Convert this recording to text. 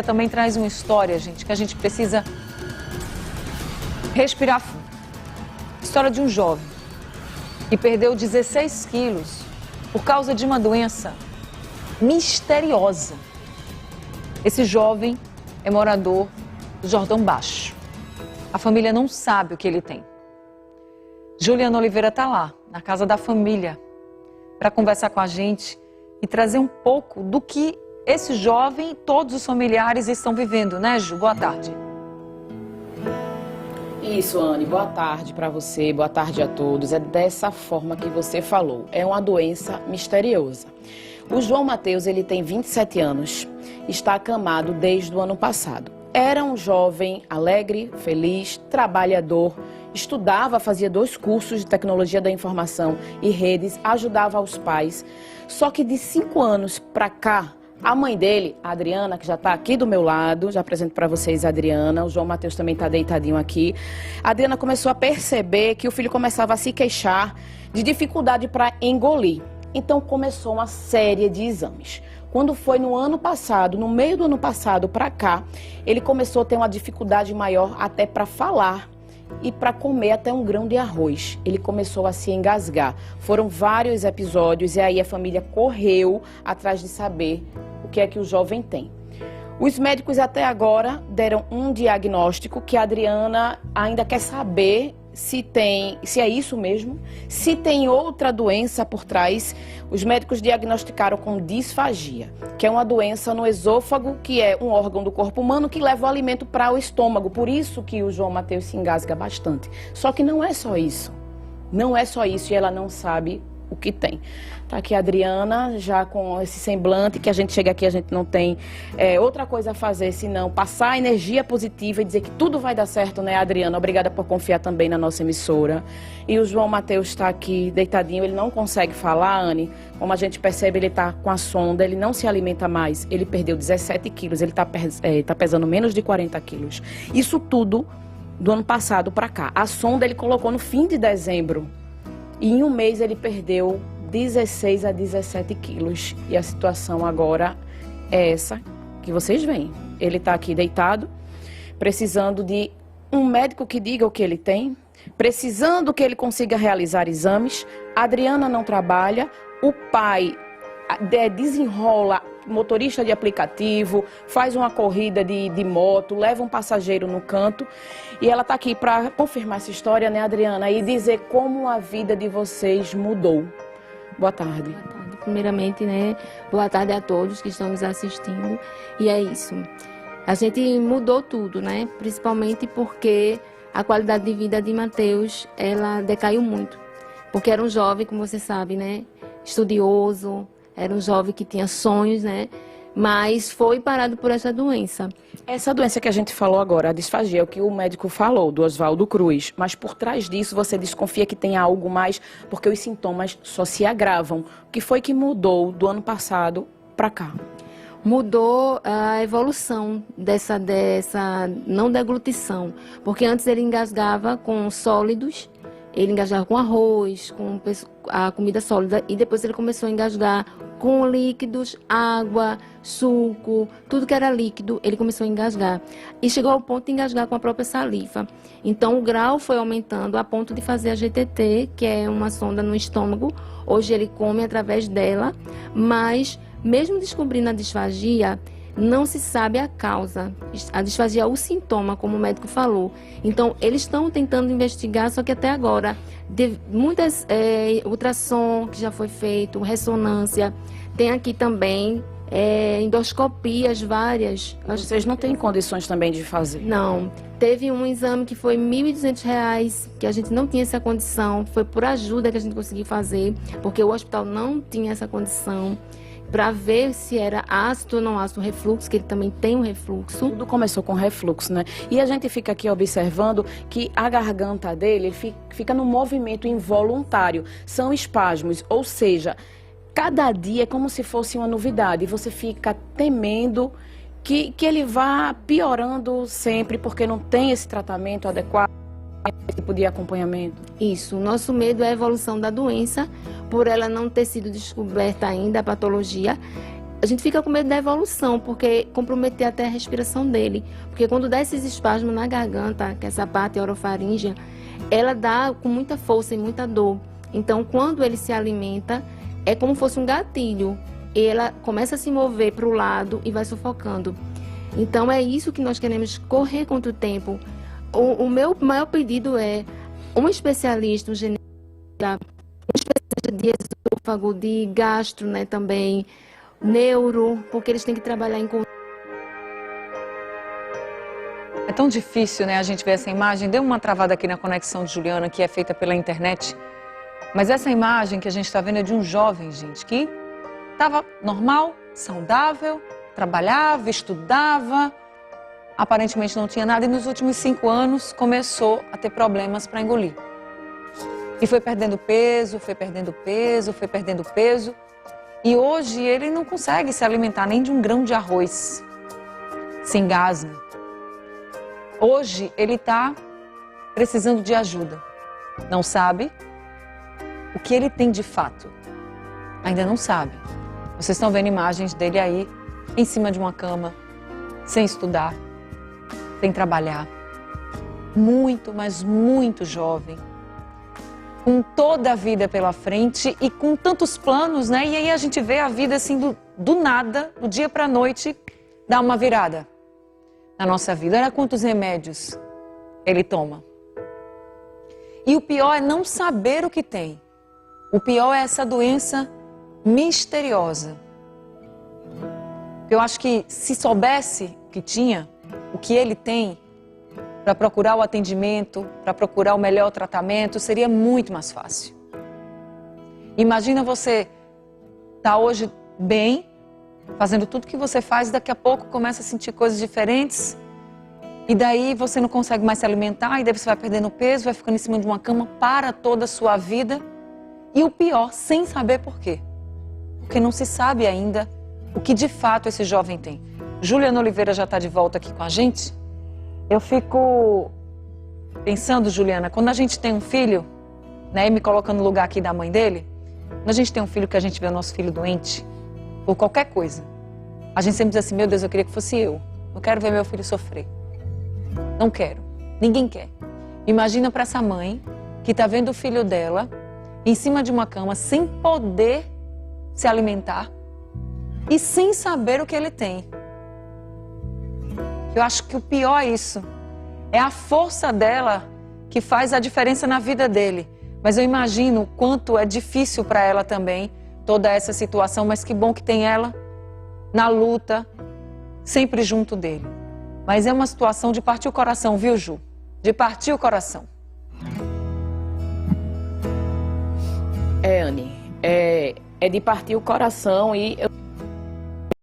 também traz uma história, gente, que a gente precisa respirar fundo. História de um jovem que perdeu 16 quilos por causa de uma doença misteriosa. Esse jovem é morador do Jordão Baixo. A família não sabe o que ele tem. Juliana Oliveira está lá, na casa da família, para conversar com a gente e trazer um pouco do que esse jovem e todos os familiares estão vivendo, né, Ju? Boa tarde. Isso, Anne, boa tarde para você, boa tarde a todos. É dessa forma que você falou, é uma doença misteriosa. O João Mateus, ele tem 27 anos, está acamado desde o ano passado. Era um jovem alegre, feliz, trabalhador, estudava, fazia 2 cursos de tecnologia da informação e redes, ajudava os pais. Só que de 5 anos para cá, a mãe dele, a Adriana, que já está aqui do meu lado, já apresento para vocês a Adriana, o João Mateus também está deitadinho aqui. A Adriana começou a perceber que o filho começava a se queixar de dificuldade para engolir. Então começou uma série de exames. Quando foi no ano passado, no meio do ano passado para cá, ele começou a ter uma dificuldade maior até para falar e para comer até um grão de arroz. Ele começou a se engasgar. Foram vários episódios e aí a família correu atrás de saber o que é que o jovem tem. Os médicos até agora deram um diagnóstico que a Adriana ainda quer saber se é isso mesmo, se tem outra doença por trás. Os médicos diagnosticaram com disfagia, que é uma doença no esôfago, que é um órgão do corpo humano que leva o alimento para o estômago. Por isso que o João Mateus se engasga bastante. Só que não é só isso. Não é só isso e ela não sabe o que tem. Tá aqui a Adriana, já com esse semblante, que a gente chega aqui, a gente não tem outra coisa a fazer, senão passar energia positiva e dizer que tudo vai dar certo, né, Adriana? Obrigada por confiar também na nossa emissora. E o João Mateus está aqui deitadinho, ele não consegue falar, Anne. Como a gente percebe, ele está com a sonda, ele não se alimenta mais. Ele perdeu 17 quilos, ele está pesando menos de 40 quilos. Isso tudo do ano passado para cá. A sonda ele colocou no fim de dezembro. E em um mês ele perdeu 16 a 17 quilos. E a situação agora é essa que vocês veem. Ele está aqui deitado, precisando de um médico que diga o que ele tem, precisando que ele consiga realizar exames. A Adriana não trabalha, o pai desenrola motorista de aplicativo, faz uma corrida de moto, leva um passageiro no canto. E ela está aqui para confirmar essa história, né, Adriana? E dizer como a vida de vocês mudou. Boa tarde. Boa tarde. Primeiramente, né, boa tarde a todos que estão nos assistindo. E é isso. A gente mudou tudo, né? Principalmente porque a qualidade de vida de Mateus, ela decaiu muito. Porque era um jovem, como você sabe, né, estudioso, era um jovem que tinha sonhos, né? Mas foi parado por essa doença. Essa doença que a gente falou agora, a disfagia, é o que o médico falou, do Oswaldo Cruz. Mas por trás disso, você desconfia que tem algo mais, porque os sintomas só se agravam. O que foi que mudou do ano passado para cá? Mudou a evolução dessa não deglutição. Porque antes ele engasgava com sólidos, ele engasgava com arroz, com a comida sólida, e depois ele começou a engasgar com líquidos, água, suco, tudo que era líquido, ele começou a engasgar. E chegou ao ponto de engasgar com a própria saliva. Então o grau foi aumentando a ponto de fazer a GTT, que é uma sonda no estômago. Hoje ele come através dela, mas mesmo descobrindo a disfagia, não se sabe a causa. A disfagia é o sintoma, como o médico falou. Então, eles estão tentando investigar, só que até agora, muitas ultrassom que já foi feito, ressonância, tem aqui também endoscopias várias. Vocês não têm condições também de fazer? Não. Teve um exame que foi R$ 1.200, que a gente não tinha essa condição. Foi por ajuda que a gente conseguiu fazer, porque o hospital não tinha essa condição, para ver se era ácido ou não ácido, refluxo, que ele também tem um refluxo. Tudo começou com refluxo, né? E a gente fica aqui observando que a garganta dele fica no movimento involuntário. São espasmos, ou seja, cada dia é como se fosse uma novidade. E você fica temendo que ele vá piorando sempre, porque não tem esse tratamento adequado, esse tipo de acompanhamento. Isso, o nosso medo é a evolução da doença, por ela não ter sido descoberta ainda, a patologia. a gente fica com medo da evolução, porque comprometer até a respiração dele. Porque quando dá esses espasmos na garganta, que é essa parte orofaríngea, ela dá com muita força e muita dor. Então, quando ele se alimenta, é como se fosse um gatilho. Ela começa a se mover para o lado e vai sufocando. Então, é isso que nós queremos correr contra o tempo. O meu maior pedido é um especialista, um ginecologista, um especialista de esôfago, de gastro, né, também, neuro, porque eles têm que trabalhar em conjunto. É tão difícil, né, a gente ver essa imagem. Deu uma travada aqui na conexão de Juliana, que é feita pela internet. Mas essa imagem que a gente está vendo é de um jovem, gente, que estava normal, saudável, trabalhava, estudava, aparentemente não tinha nada e nos últimos 5 anos começou a ter problemas para engolir. E foi perdendo peso, foi perdendo peso, foi perdendo peso. E hoje ele não consegue se alimentar nem de um grão de arroz, se engasga. Hoje ele está precisando de ajuda. Não sabe o que ele tem de fato. Ainda não sabe. Vocês estão vendo imagens dele aí, em cima de uma cama, sem estudar, sem trabalhar. Muito, mas muito jovem. Com toda a vida pela frente e com tantos planos, né? E aí a gente vê a vida assim do nada, do dia para a noite, dar uma virada na nossa vida. Olha quantos remédios ele toma. E o pior é não saber o que tem. O pior é essa doença misteriosa. Eu acho que se soubesse o que tinha, o que ele tem, para procurar o atendimento, para procurar o melhor tratamento, seria muito mais fácil. Imagina você estar hoje bem, fazendo tudo que você faz e daqui a pouco começa a sentir coisas diferentes e daí você não consegue mais se alimentar e daí você vai perdendo peso, vai ficando em cima de uma cama para toda a sua vida e o pior, sem saber por quê. Porque não se sabe ainda o que de fato esse jovem tem. Juliana Oliveira já está de volta aqui com a gente. Eu fico pensando, Juliana, quando a gente tem um filho, né, me colocando no lugar aqui da mãe dele, quando a gente tem um filho que a gente vê o nosso filho doente, por qualquer coisa, a gente sempre diz assim, meu Deus, eu queria que fosse eu. Não quero ver meu filho sofrer. Não quero. Ninguém quer. Imagina para essa mãe que está vendo o filho dela em cima de uma cama, sem poder se alimentar e sem saber o que ele tem. Eu acho que o pior é isso. É a força dela que faz a diferença na vida dele. Mas eu imagino o quanto é difícil para ela também, toda essa situação. Mas que bom que tem ela na luta, sempre junto dele. Mas é uma situação de partir o coração, viu, Ju? De partir o coração. Anny, é de partir o coração e eu